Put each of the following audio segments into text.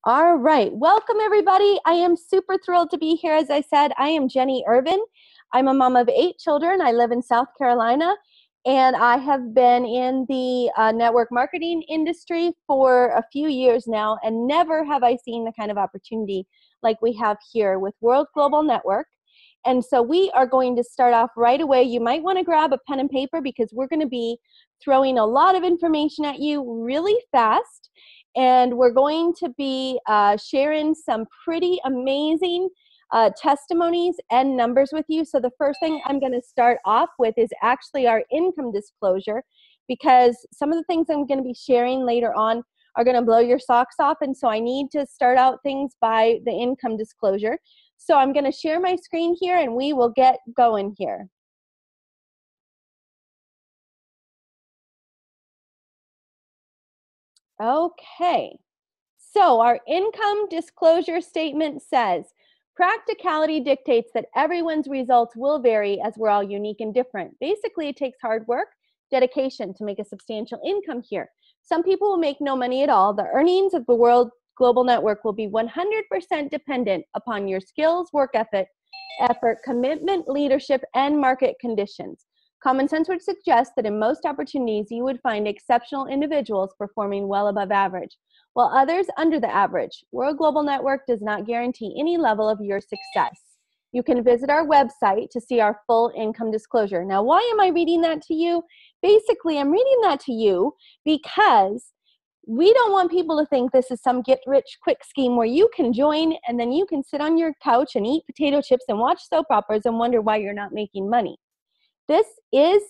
All right. Welcome, everybody. I am super thrilled to be here. As I said, I am Jenny Irvin. I'm a mom of 8 children. I live in South Carolina, and I have been in the network marketing industry for a few years now, and never have I seen the kind of opportunity like we have here with World Global Network. And so we are going to start off right away. You might want to grab a pen and paper because we're going to be throwing a lot of information at you really fast. And we're going to be sharing some pretty amazing testimonies and numbers with you. So the first thing I'm going to start off with is actually our income disclosure, because some of the things I'm going to be sharing later on are going to blow your socks off. And so I need to start out things by the income disclosure. So I'm going to share my screen here and we will get going here. Okay, so our income disclosure statement says, practicality dictates that everyone's results will vary as we're all unique and different. Basically, it takes hard work, dedication to make a substantial income here. Some people will make no money at all. The earnings of the World Global Network will be 100% dependent upon your skills, work effort, commitment, leadership, and market conditions. Common sense would suggest that in most opportunities, you would find exceptional individuals performing well above average, while others under the average. World Global Network does not guarantee any level of your success. You can visit our website to see our full income disclosure. Now, why am I reading that to you? Basically, I'm reading that to you because we don't want people to think this is some get-rich-quick scheme where you can join and then you can sit on your couch and eat potato chips and watch soap operas and wonder why you're not making money. This is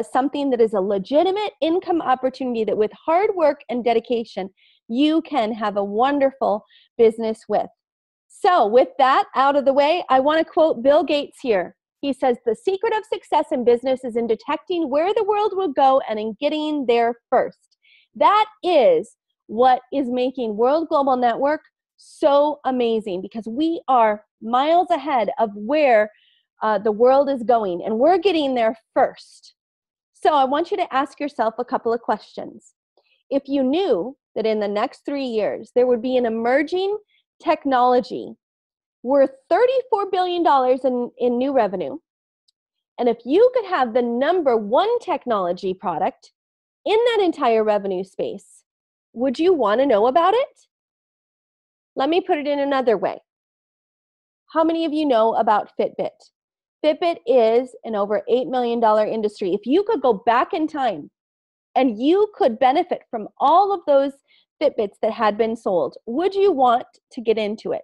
something that is a legitimate income opportunity that with hard work and dedication, you can have a wonderful business with. So with that out of the way, I want to quote Bill Gates here. He says, the secret of success in business is in detecting where the world will go and in getting there first. That is what is making World Global Network so amazing, because we are miles ahead of where the world is going, and we're getting there first. So I want you to ask yourself a couple of questions. If you knew that in the next 3 years, there would be an emerging technology worth $34 billion in new revenue, and if you could have the number one technology product in that entire revenue space, would you want to know about it? Let me put it in another way. How many of you know about Fitbit? Fitbit is an over $8 million industry. If you could go back in time and you could benefit from all of those Fitbits that had been sold, would you want to get into it?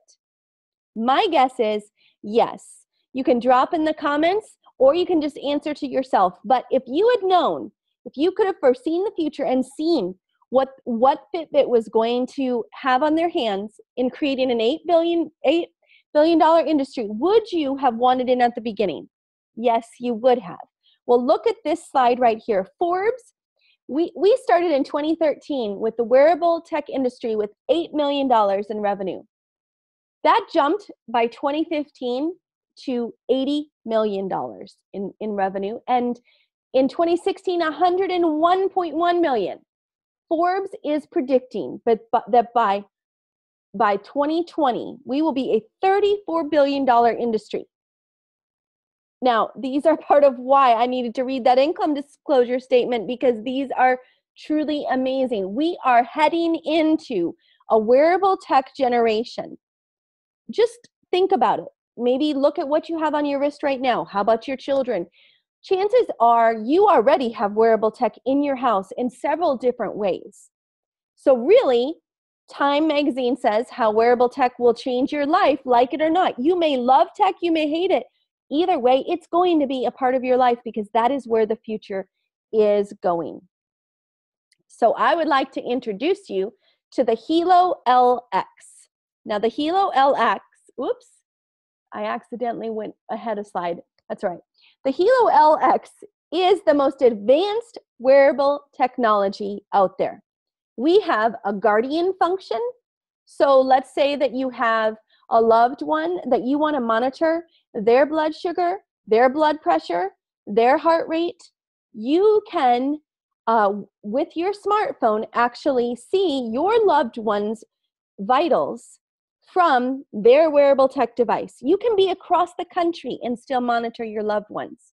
My guess is yes. You can drop in the comments or you can just answer to yourself. But if you had known, if you could have foreseen the future and seen what Fitbit was going to have on their hands in creating an $8 billion industry, would you have wanted in at the beginning? Yes, you would have. Well, look at this slide right here. Forbes, we started in 2013 with the wearable tech industry with $8 million in revenue. That jumped by 2015 to $80 million in revenue. And in 2016, $101.1 million. Forbes is predicting that by 2020, we will be a $34 billion industry. Now, these are part of why I needed to read that income disclosure statement, because these are truly amazing. We are heading into a wearable tech generation. Just think about it. Maybe look at what you have on your wrist right now. How about your children? Chances are you already have wearable tech in your house in several different ways. So really, Time magazine says how wearable tech will change your life, like it or not. You may love tech, you may hate it. Either way, it's going to be a part of your life, because that is where the future is going. So I would like to introduce you to the Hilo LX. Now the Hilo LX, oops, I accidentally went ahead a slide. That's right. The Hilo LX is the most advanced wearable technology out there. We have a guardian function. So let's say that you have a loved one that you want to monitor their blood sugar, their blood pressure, their heart rate. You can, with your smartphone, actually see your loved one's vitals from their wearable tech device. You can be across the country and still monitor your loved ones.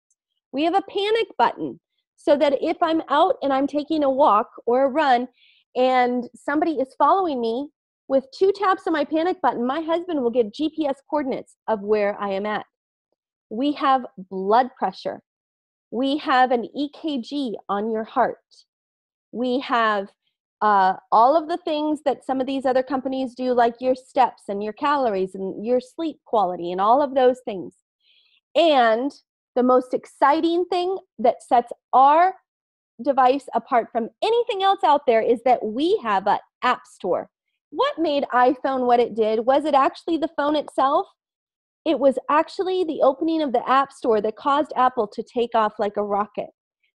We have a panic button so that if I'm out and I'm taking a walk or a run and somebody is following me, with 2 taps on my panic button, my husband will get GPS coordinates of where I am at. We have blood pressure. We have an EKG on your heart. We have all of the things that some of these other companies do, like your steps and your calories and your sleep quality and all of those things. And the most exciting thing that sets our device apart from anything else out there is that we have an app store. What made iPhone what it did? Was it actually the phone itself? It was actually the opening of the App Store that caused Apple to take off like a rocket.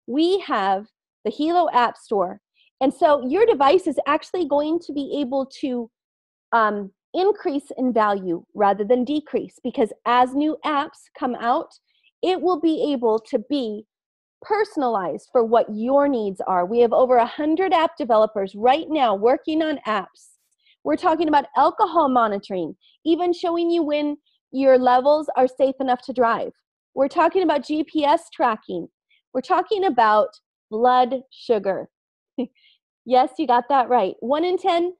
We have the Hilo App Store. And so your device is actually going to be able to increase in value rather than decrease, because as new apps come out, it will be able to be personalized for what your needs are. We have over 100 app developers right now working on apps. We're talking about alcohol monitoring, even showing you when your levels are safe enough to drive. We're talking about GPS tracking. We're talking about blood sugar. Yes, you got that right. 1 in 10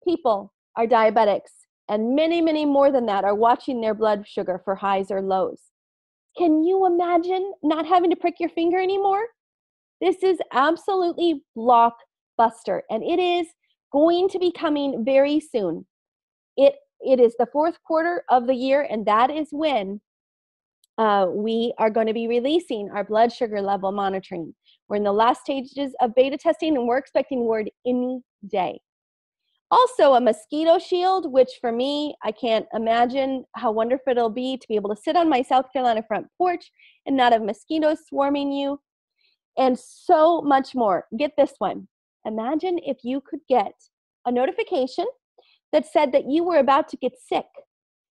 people are diabetics, and many, many more than that are watching their blood sugar for highs or lows. Can you imagine not having to prick your finger anymore? This is absolutely blockbuster, and it is going to be coming very soon. It is the 4th quarter of the year, and that is when we are going to be releasing our blood sugar level monitoring. We're in the last stages of beta testing, and we're expecting word any day. Also, a mosquito shield, which for me, I can't imagine how wonderful it'll be to be able to sit on my South Carolina front porch and not have mosquitoes swarming you, and so much more. Get this one. Imagine if you could get a notification that said that you were about to get sick,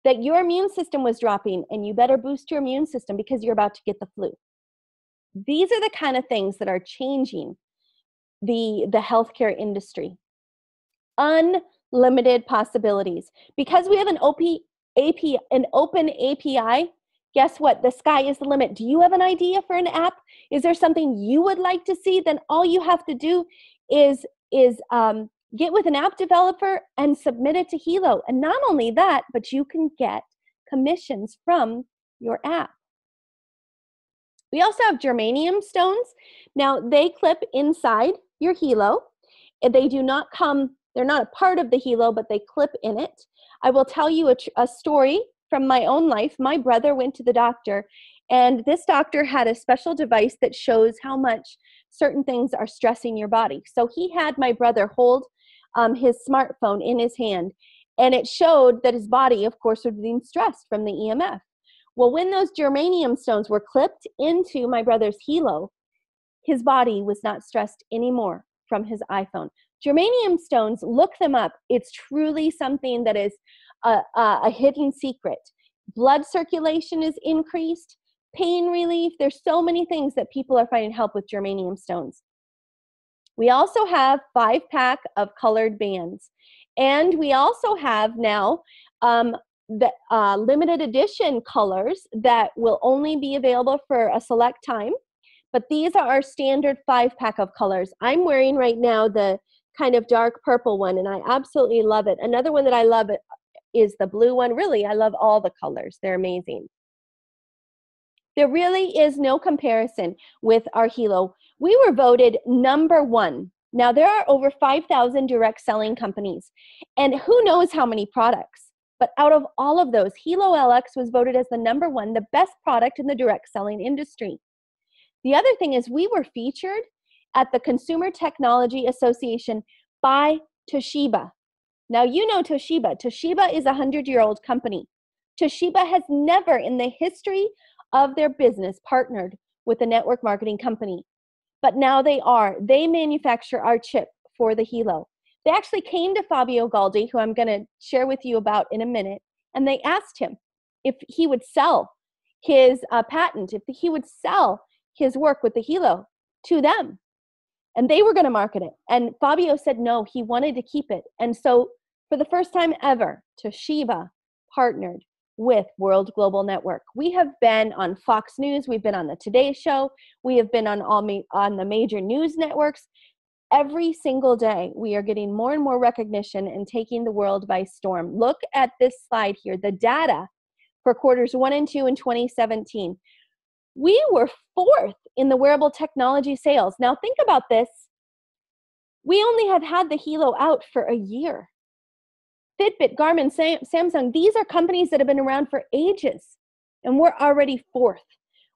that your immune system was dropping, and you better boost your immune system because you're about to get the flu. These are the kind of things that are changing the healthcare industry. Unlimited possibilities. Because we have an open API, guess what? The sky is the limit. Do you have an idea for an app? Is there something you would like to see? Then all you have to do is get with an app developer and submit it to Hilo. And not only that, but you can get commissions from your app. We also have germanium stones. Now, they clip inside your Hilo. They do not come, they're not a part of the Hilo, but they clip in it. I will tell you a story from my own life. My brother went to the doctor, and this doctor had a special device that shows how much certain things are stressing your body. So he had my brother hold his smartphone in his hand, and it showed that his body, of course, was being stressed from the EMF. Well, when those germanium stones were clipped into my brother's Hilo, his body was not stressed anymore from his iPhone. Germanium stones, look them up. It's truly something that is a hidden secret. Blood circulation is increased, pain relief. There's so many things that people are finding help with germanium stones. We also have 5-pack of colored bands. And we also have now the limited edition colors that will only be available for a select time. But these are our standard 5-pack of colors. I'm wearing right now the kind of dark purple one, and I absolutely love it. Another one that I love is the blue one. Really, I love all the colors. They're amazing. There really is no comparison with our Hilo. We were voted #1. Now, there are over 5,000 direct selling companies, and who knows how many products. But out of all of those, Hilo LX was voted as the #1, the best product in the direct selling industry. The other thing is we were featured at the Consumer Technology Association by Toshiba. Now, you know Toshiba. Toshiba is a 100-year-old company. Toshiba has never in the history of their business partnered with a network marketing company. But now they are. They manufacture our chip for the Hilo. They actually came to Fabio Galdi, who I'm going to share with you about in a minute, and they asked him if he would sell his patent, if he would sell his work with the Hilo to them. And they were going to market it. And Fabio said no, he wanted to keep it. And so For the first time ever, Toshiba partnered with World Global Network. We have been on Fox News, we've been on the Today Show, we have been on the major news networks. Every single day, we are getting more and more recognition and taking the world by storm. Look at this slide here, the data for quarters 1 and 2 in 2017. We were 4th in the wearable technology sales. Now think about this. We only have had the Hilo out for a year. Fitbit, Garmin, Samsung, these are companies that have been around for ages, and we're already 4th.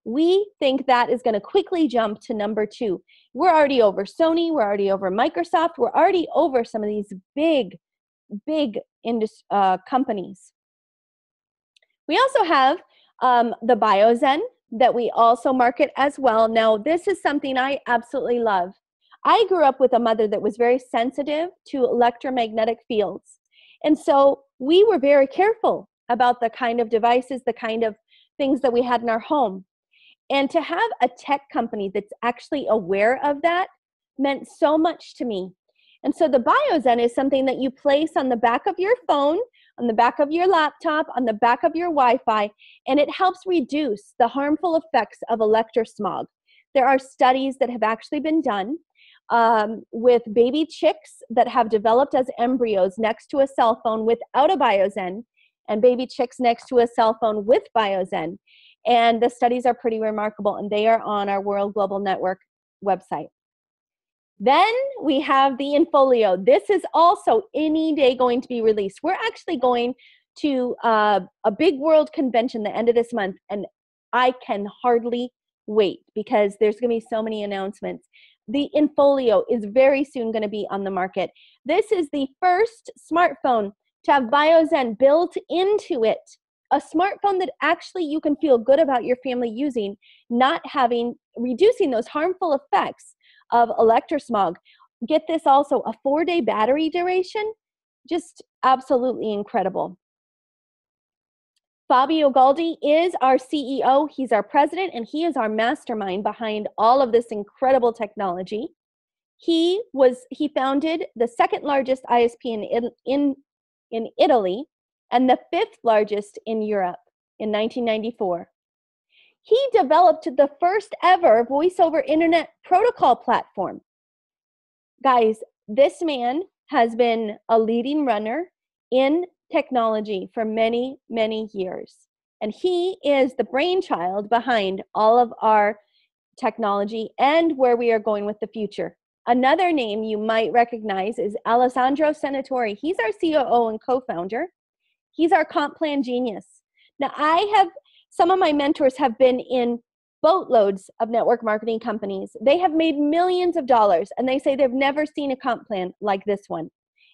We think that is going to quickly jump to number 2. We're already over Sony, we're already over Microsoft, we're already over some of these big companies. We also have the BioZen that we also market as well. Now, this is something I absolutely love. I grew up with a mother that was very sensitive to electromagnetic fields. And so we were very careful about the kind of devices, the kind of things that we had in our home. And to have a tech company that's actually aware of that meant so much to me. And so the BioZen is something that you place on the back of your phone, on the back of your laptop, on the back of your Wi-Fi, and it helps reduce the harmful effects of electrosmog. There are studies that have actually been done with baby chicks that have developed as embryos next to a cell phone without a BioZen, and baby chicks next to a cell phone with BioZen. And the studies are pretty remarkable, and they are on our World Global Network website. Then we have the Infolio. This is also any day going to be released. We're actually going to a big world convention the end of this month, and I can hardly wait because there's going to be so many announcements. The Infolio is very soon going to be on the market. This is the first smartphone to have BioZen built into it. A smartphone that actually you can feel good about your family using, reducing those harmful effects of electrosmog. Get this also, a 4-day battery duration, just absolutely incredible. Fabio Galdi is our CEO, he's our president, and he is our mastermind behind all of this incredible technology. He founded the 2nd largest ISP in Italy and the 5th largest in Europe in 1994. He developed the first ever voice over internet protocol platform. Guys, this man has been a leading runner in technology for many, many years. And he is the brainchild behind all of our technology and where we are going with the future. Another name you might recognize is Alessandro Senatori. He's our COO and co-founder. He's our comp plan genius. Now, some of my mentors have been in boatloads of network marketing companies. They have made millions of dollars, and they say they've never seen a comp plan like this one.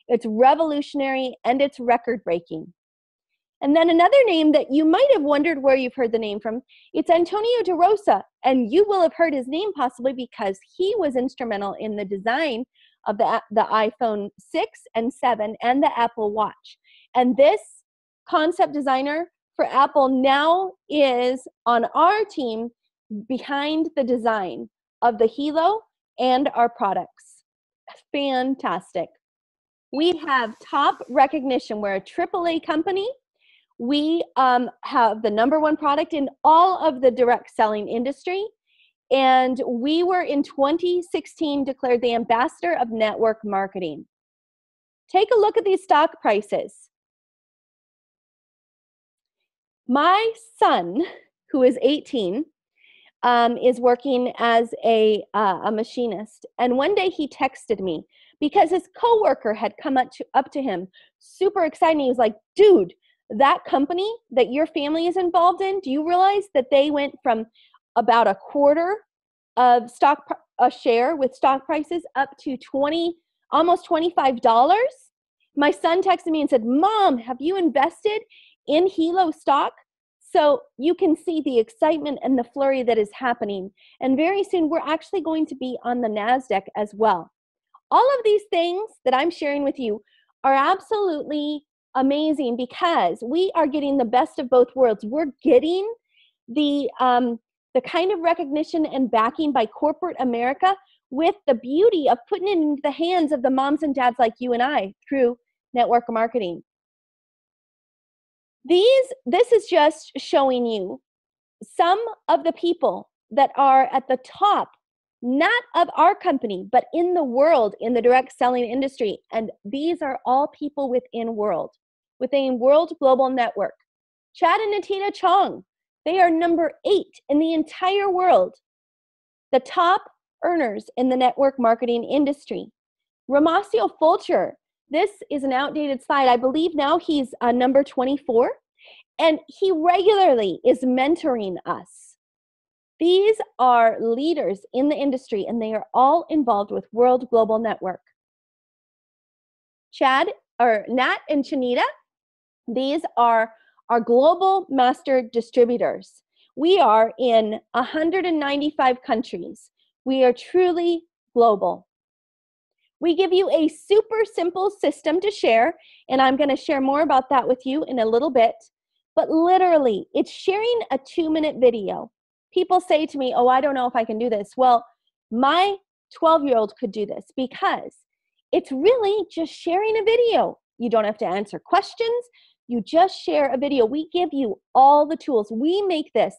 It's revolutionary and it's record-breaking. And then another name that you might have wondered where you've heard the name from, it's Antonio De Rosa, and you will have heard his name possibly because he was instrumental in the design of the iPhone 6 and 7 and the Apple Watch. And this concept designer for Apple now is on our team behind the design of the Hilo and our products. Fantastic. We have top recognition. We're a AAA company. We have the #1 product in all of the direct selling industry. And we were in 2016 declared the ambassador of network marketing. Take a look at these stock prices. My son, who is 18, is working as a machinist. And one day he texted me because his coworker had come up to him, super excited. He was like, dude, that company that your family is involved in, do you realize that they went from about a quarter of a share with stock prices up to almost $25? My son texted me and said, Mom, have you invested in Hilo stock? So you can see the excitement and the flurry that is happening. And very soon, we're actually going to be on the NASDAQ as well. All of these things that I'm sharing with you are absolutely amazing because we are getting the best of both worlds. We're getting the kind of recognition and backing by corporate America with the beauty of putting it into the hands of the moms and dads like you and I through network marketing. This is just showing you some of the people that are at the top, not of our company, but in the world, in the direct selling industry. And these are all people within World Global Network. Chad and Natina Chong, they are number 8 in the entire world, the top earners in the network marketing industry. Ramasio Fulcher, this is an outdated slide. I believe now he's number 24, and he regularly is mentoring us. These are leaders in the industry, and they are all involved with World Global Network. Nat and Chanita, these are our global master distributors. We are in 195 countries. We are truly global. We give you a super simple system to share, and I'm going to share more about that with you in a little bit. But literally, it's sharing a 2-minute video. People say to me, oh, I don't know if I can do this. Well, my 12-year-old could do this because it's really just sharing a video. You don't have to answer questions. You just share a video. We give you all the tools. We make this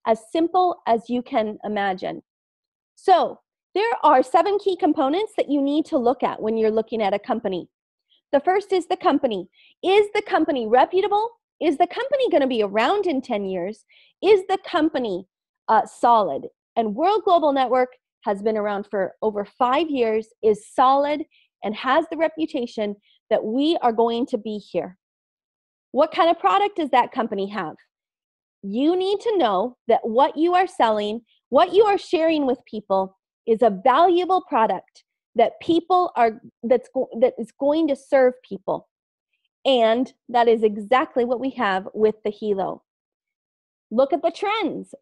as simple as you can imagine. So there are 7 key components that you need to look at when you're looking at a company. The first is the company. Is the company reputable? Is the company going to be around in 10 years? Is the company solid? And World Global Network has been around for over 5 years, is solid, and has the reputation that we are going to be here. What kind of product does that company have? You need to know that what you are selling, what you are sharing with people is a valuable product that that is going to serve people. And that is exactly what we have with the Hilo. Look at the trends.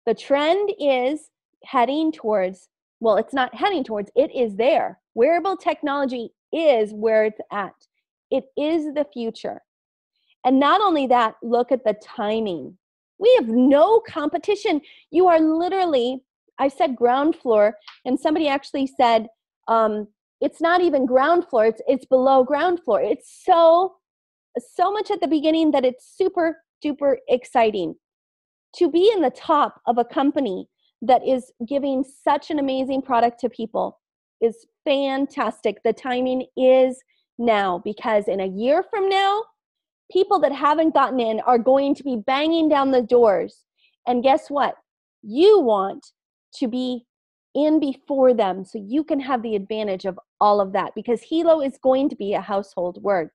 The trend is heading towards, well, it's not heading towards, it is there. Wearable technology is where it's at. It is the future. And not only that, look at the timing. We have no competition. You are literally, I said ground floor, and somebody actually said, it's not even ground floor, it's below ground floor. It's so much at the beginning that it's super duper exciting. To be in the top of a company that is giving such an amazing product to people is fantastic. The timing is now, because in a year from now, people that haven't gotten in are going to be banging down the doors. And guess what? You want to be in before them so you can have the advantage of all of that, because Hilo is going to be a household word.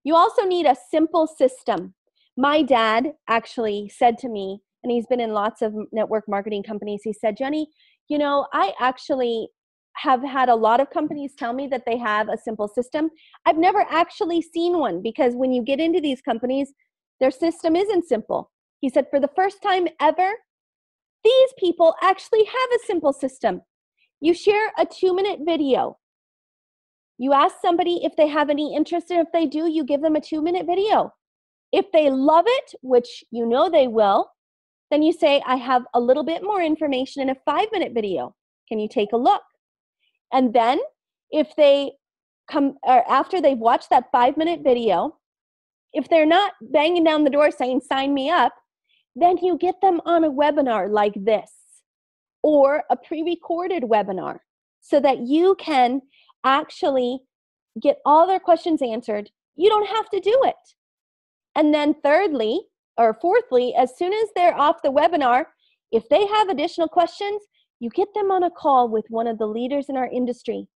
You also need a simple system. My dad actually said to me, and he's been in lots of network marketing companies, he said, Jenny, you know, I actually have had a lot of companies tell me that they have a simple system. I've never actually seen one, because when you get into these companies, their system isn't simple. He said, for the first time ever, these people actually have a simple system. You share a 2-minute video. You ask somebody if they have any interest, and if they do, you give them a 2-minute video. If they love it, which you know they will, then you say, I have a little bit more information in a 5-minute video. Can you take a look? And then if they come, or after they've watched that 5-minute video, if they're not banging down the door saying, sign me up, then you get them on a webinar like this, or a pre-recorded webinar, so that you can actually get all their questions answered. You don't have to do it. And then fourthly, as soon as they're off the webinar, if they have additional questions, you get them on a call with one of the leaders in our industry.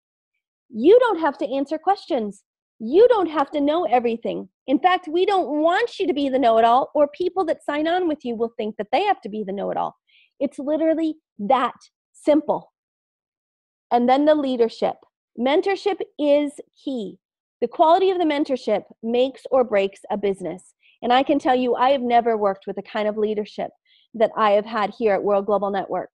You don't have to answer questions. You don't have to know everything. In fact, we don't want you to be the know-it-all, or people that sign on with you will think that they have to be the know-it-all. It's literally that simple. And then the leadership. Mentorship is key. The quality of the mentorship makes or breaks a business. And I can tell you, I have never worked with the kind of leadership that I have had here at World Global Network.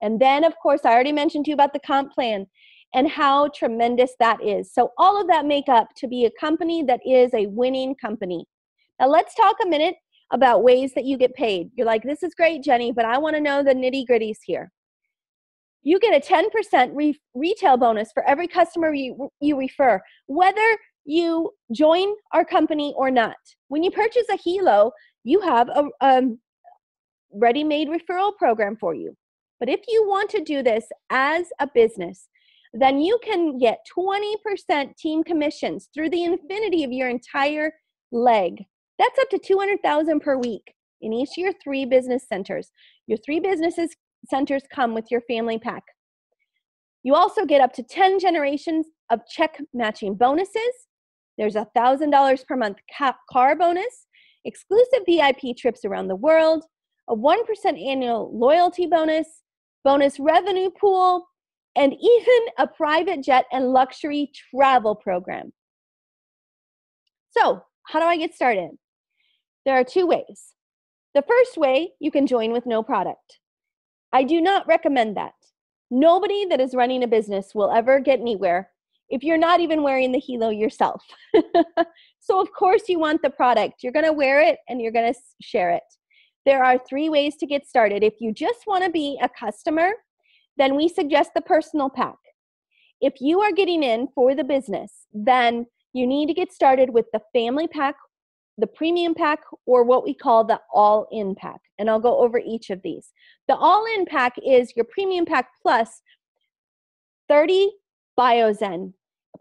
And then, of course, I already mentioned to you about the comp plan and how tremendous that is. So all of that make up to be a company that is a winning company. Now let's talk a minute about ways that you get paid. You're like, this is great, Jenny, but I want to know the nitty-gritties here. You get a 10% retail bonus for every customer you refer, whether you join our company or not. When you purchase a Hilo, you have a ready-made referral program for you. But if you want to do this as a business, then you can get 20% team commissions through the infinity of your entire leg. That's up to $200,000 per week in each of your 3 business centers. Your 3 businesses centers come with your family pack. You also get up to 10 generations of check matching bonuses. There's $1,000 per month car bonus, exclusive VIP trips around the world, a 1% annual loyalty bonus, bonus revenue pool, and even a private jet and luxury travel program. So, how do I get started? There are 2 ways. The first way, you can join with no product. I do not recommend that. Nobody that is running a business will ever get anywhere if you're not even wearing the Hilo yourself. So of course you want the product. You're going to wear it and you're going to share it. There are 3 ways to get started. If you just want to be a customer, then we suggest the personal pack. If you are getting in for the business, then you need to get started with the family pack, the premium pack, or what we call the all-in pack. And I'll go over each of these. The all-in pack is your premium pack plus 30 Biozen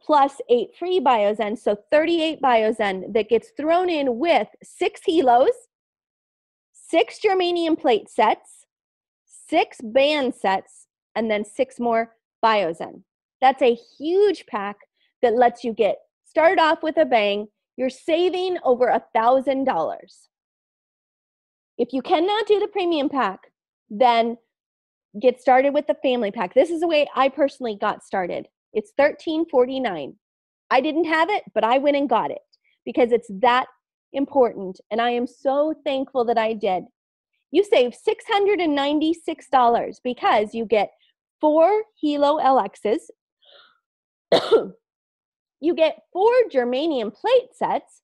plus 8 free Biozen. So 38 Biozen that gets thrown in with 6 Hilos, 6 germanium plate sets, 6 band sets, and then 6 more Biozen. That's a huge pack that lets you get started off with a bang. You're saving over $1,000. If you cannot do the premium pack, then get started with the family pack. This is the way I personally got started. It's $13.49. I didn't have it, but I went and got it because it's that important, and I am so thankful that I did. You save $696 because you get 4 Hilo LXs, you get 4 germanium plate sets,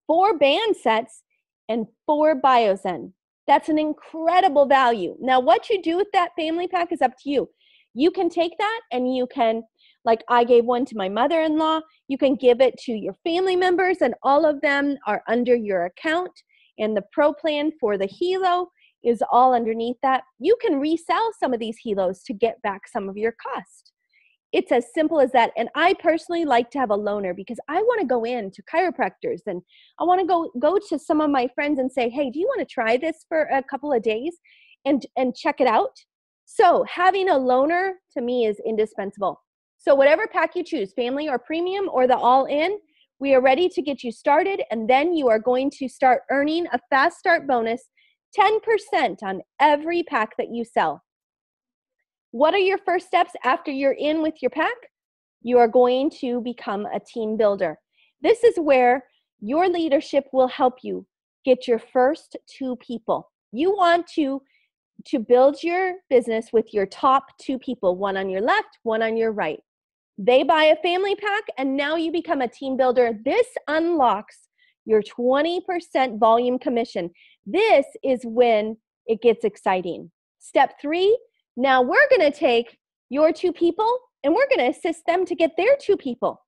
4 band sets, and 4 Biozen. That's an incredible value. Now, what you do with that family pack is up to you. You can take that and you can, like I gave one to my mother-in-law, you can give it to your family members, and all of them are under your account. And the pro plan for the Hilo is all underneath that. You can resell some of these Hilos to get back some of your cost. It's as simple as that. And I personally like to have a loaner because I want to go in to chiropractors and I want to go to some of my friends and say, hey, do you want to try this for a couple of days and check it out? So having a loaner to me is indispensable. So whatever pack you choose, family or premium or the all-in, we are ready to get you started, and then you are going to start earning a fast start bonus, 10% on every pack that you sell. What are your first steps after you're in with your pack? You are going to become a team builder. This is where your leadership will help you get your first 2 people. You want to build your business with your top 2 people, one on your left, one on your right. They buy a family pack, and now you become a team builder. This unlocks your 20% volume commission. This is when it gets exciting. Step 3, now we're going to take your 2 people and we're going to assist them to get their 2 people.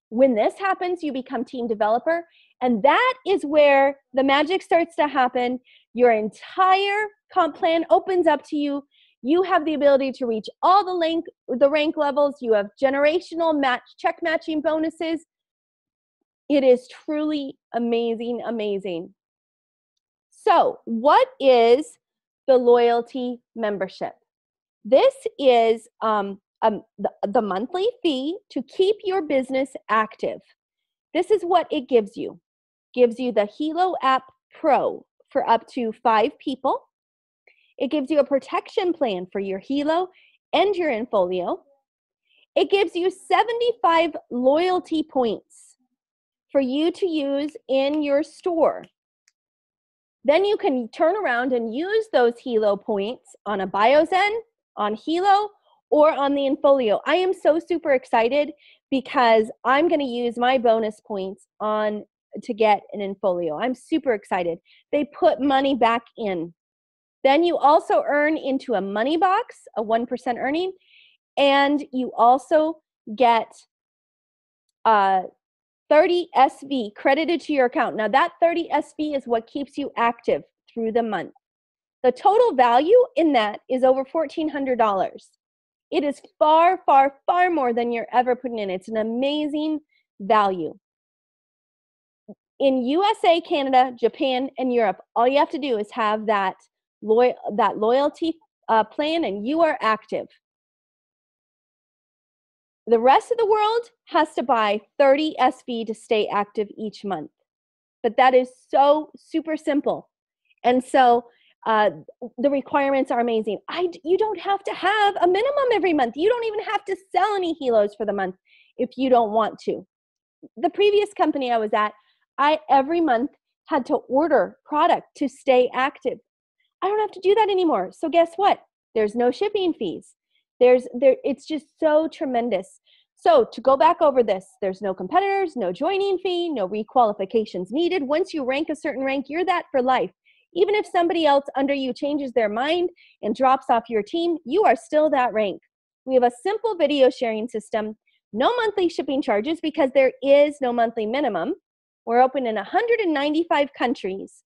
When this happens, you become team developer, and that is where the magic starts to happen. Your entire comp plan opens up to you. You have the ability to reach all the rank levels. You have generational check matching bonuses. It is truly amazing, amazing. So what is the loyalty membership? This is the monthly fee to keep your business active. This is what it gives you. Gives you the Hilo app Pro for up to 5 people. It gives you a protection plan for your Hilo and your Infolio. It gives you 75 loyalty points for you to use in your store. Then you can turn around and use those Hilo points on a Biozen, on Hilo, or on the Infolio. I am so super excited because I'm going to use my bonus points to get an Infolio. I'm super excited. They put money back in. Then you also earn into a money box, a 1% earning, and you also get 30 SV credited to your account. Now that 30 SV is what keeps you active through the month. The total value in that is over $1,400. It is far, far, far more than you're ever putting in. It's an amazing value. In USA, Canada, Japan, and Europe, all you have to do is have that loyalty plan and you are active. The rest of the world has to buy 30 SV to stay active each month. But that is so super simple. And so the requirements are amazing. You don't have to have a minimum every month. You don't even have to sell any helos for the month if you don't want to. The previous company I was at, I every month had to order product to stay active. I don't have to do that anymore. So guess what? There's no shipping fees. It's just so tremendous. So to go back over this, there's no competitors, no joining fee, no requalifications needed. Once you rank a certain rank, you're that for life. Even if somebody else under you changes their mind and drops off your team, you are still that rank. We have a simple video sharing system, no monthly shipping charges because there is no monthly minimum. We're open in 195 countries.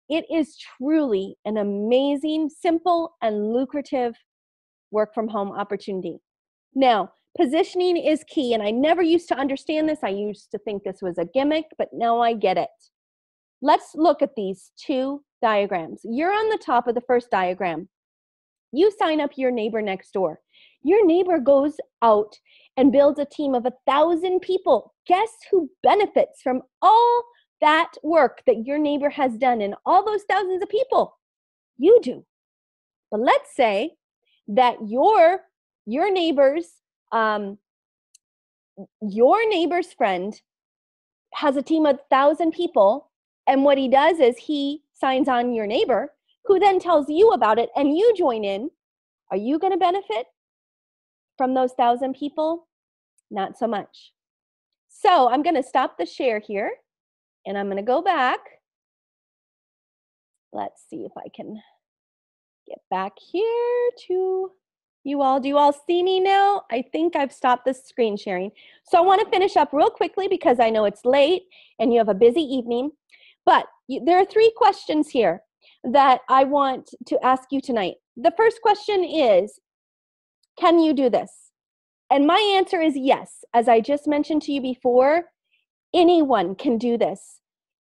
It is truly an amazing, simple, and lucrative work from home opportunity. Now, positioning is key, and I never used to understand this. I used to think this was a gimmick, but now I get it. Let's look at these two diagrams. You're on the top of the first diagram. You sign up your neighbor next door. Your neighbor goes out and builds a team of 1,000 people. Guess who benefits from all that work that your neighbor has done and all those thousands of people? You do. But let's say that your neighbor's friend has a team of 1,000 people, and what he does is he signs on your neighbor, who then tells you about it, and you join in. Are you going to benefit from those 1,000 people? Not so much. So I'm going to stop the share here, and I'm going to go back. Let's see if I can get back here to you all. Do you all see me now? I think I've stopped the screen sharing. So I want to finish up real quickly because I know it's late and you have a busy evening. But there are 3 questions here that I want to ask you tonight. The first question is, can you do this? And my answer is yes. As I just mentioned to you before, anyone can do this.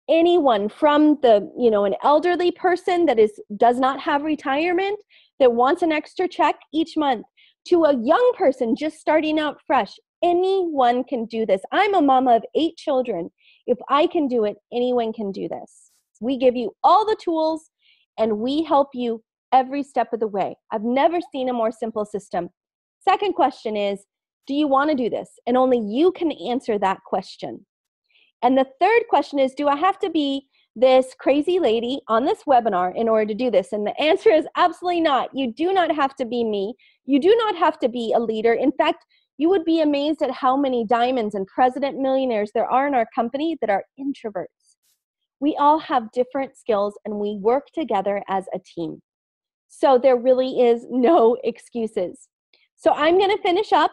Anyone, from an elderly person that does not have retirement, that wants an extra check each month, to a young person just starting out fresh. Anyone can do this. I'm a mama of 8 children. If I can do it, anyone can do this. We give you all the tools and we help you every step of the way. I've never seen a more simple system. Second question is, do you want to do this? And only you can answer that question. And the third question is, do I have to be this crazy lady on this webinar in order to do this? And the answer is absolutely not. You do not have to be me. You do not have to be a leader. In fact, you would be amazed at how many diamonds and president millionaires there are in our company that are introverts. We all have different skills and we work together as a team. So there really is no excuses. So I'm going to finish up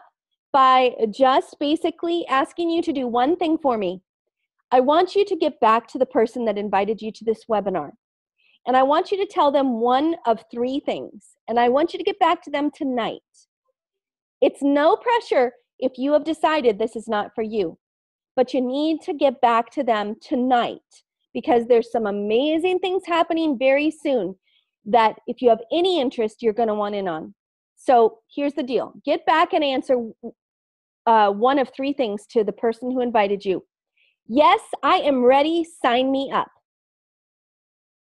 by just basically asking you to do one thing for me. I want you to get back to the person that invited you to this webinar. And I want you to tell them one of 3 things. And I want you to get back to them tonight. It's no pressure if you have decided this is not for you. But you need to get back to them tonight because there's some amazing things happening very soon that if you have any interest, you're going to want in on. So here's the deal. Get back and answer one of 3 things to the person who invited you. Yes, I am ready, sign me up.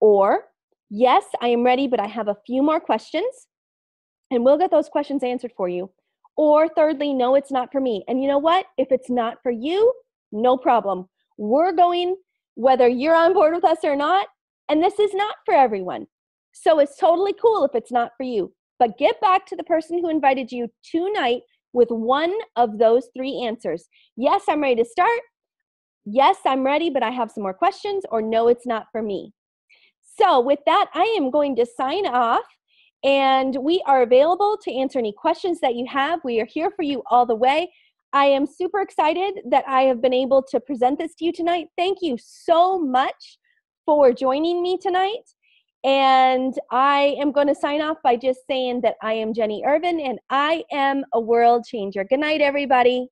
Or, yes, I am ready, but I have a few more questions, and we'll get those questions answered for you. Or thirdly, no, it's not for me. And you know what? If it's not for you, no problem. We're going, whether you're on board with us or not, and this is not for everyone. So it's totally cool if it's not for you. But get back to the person who invited you tonight with one of those 3 answers. Yes, I'm ready to start. Yes, I'm ready, but I have some more questions, or no, it's not for me. So with that, I am going to sign off, and we are available to answer any questions that you have. We are here for you all the way. I am super excited that I have been able to present this to you tonight. Thank you so much for joining me tonight. And I am going to sign off by just saying that I am Jenny Irvin and I am a world changer. Good night, everybody.